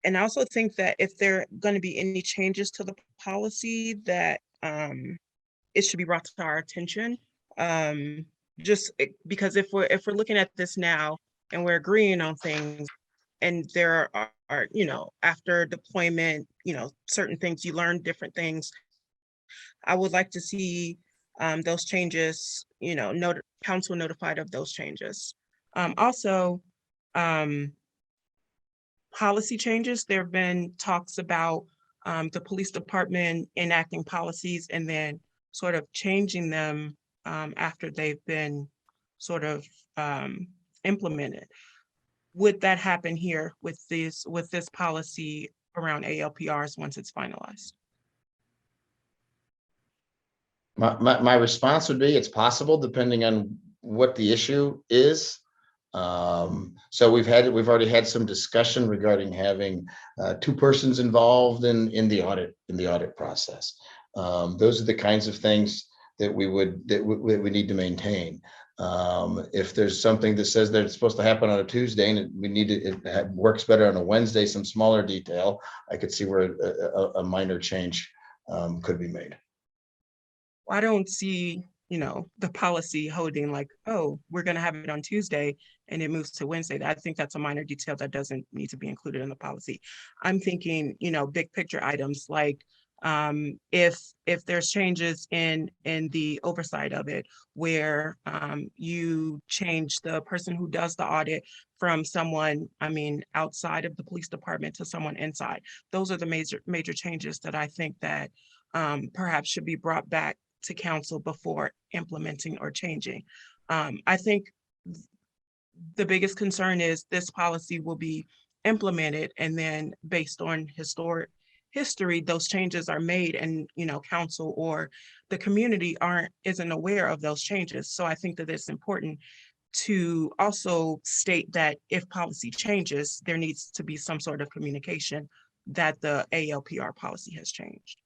And I also think that if there are going to be any changes to the policy, that it should be brought to our attention. Um, because if we're looking at this now and we're agreeing on things, and there are, after deployment, certain things you learn different things. I would like to see those changes, council notified of those changes. Also, um, policy changes. There have been talks about the police department enacting policies and then sort of changing them after they've been sort of implemented. Would that happen here with this policy around ALPRs once it's finalized? My response would be it's possible, depending on what the issue is. So we've already had some discussion regarding having two persons involved in the audit process. Those are the kinds of things that we need to maintain. If there's something that says that it's supposed to happen on a Tuesday and it works better on a Wednesday, some smaller detail, I could see where a minor change could be made. I don't see, the policy holding like, oh, we're going to have it on Tuesday and it moves to Wednesday. I think that's a minor detail that doesn't need to be included in the policy. I'm thinking, big picture items like if there's changes in the oversight of it, where you change the person who does the audit from someone, outside of the police department to someone inside. Those are the major changes that I think that perhaps should be brought back to council before implementing or changing. I think the biggest concern is this policy will be implemented, and then based on history, those changes are made, and council or the community isn't aware of those changes. So I think that it's important to also state that if policy changes, there needs to be some sort of communication that the ALPR policy has changed.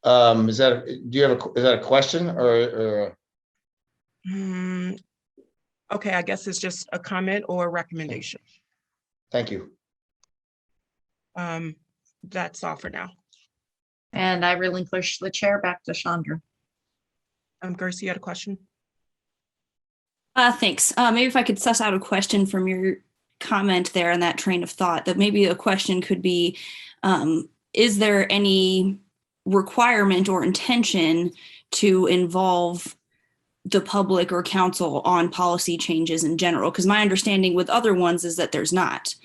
Is that a question or? Okay, I guess it's just a comment or a recommendation. Thank you. That's all for now. And I relinquish the chair back to Chandra. Gersi, you had a question? Thanks. Maybe if I could suss out a question from your comment there in that train of thought, that maybe a question could be, is there any requirement or intention to involve the public or council on policy changes in general? Because my understanding with other ones is that there's not.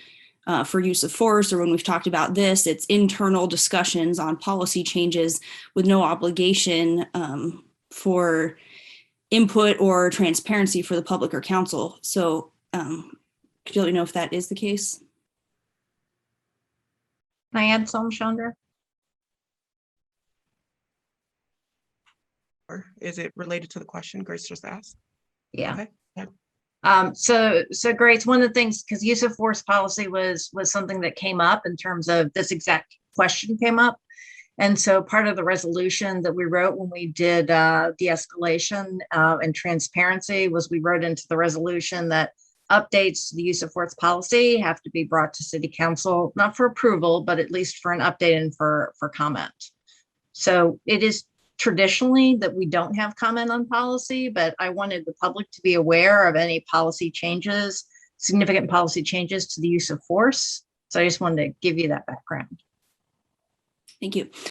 For use of force, or when we've talked about this, it's internal discussions on policy changes with no obligation for input or transparency for the public or council. So could you let me know if that is the case? Can I add some, Chandra? Or is it related to the question Grace just asked? Yeah. Okay. So Grace, one of the things, because use of force policy was something that came up in terms of this exact question came up. And so part of the resolution that we wrote when we did de-escalation and transparency was we wrote into the resolution that updates to the use of force policy have to be brought to city council, not for approval, but at least for an update and for comment. So it is traditionally that we don't have comment on policy, but I wanted the public to be aware of any policy changes, significant policy changes to the use of force. So I just wanted to give you that background. Thank you.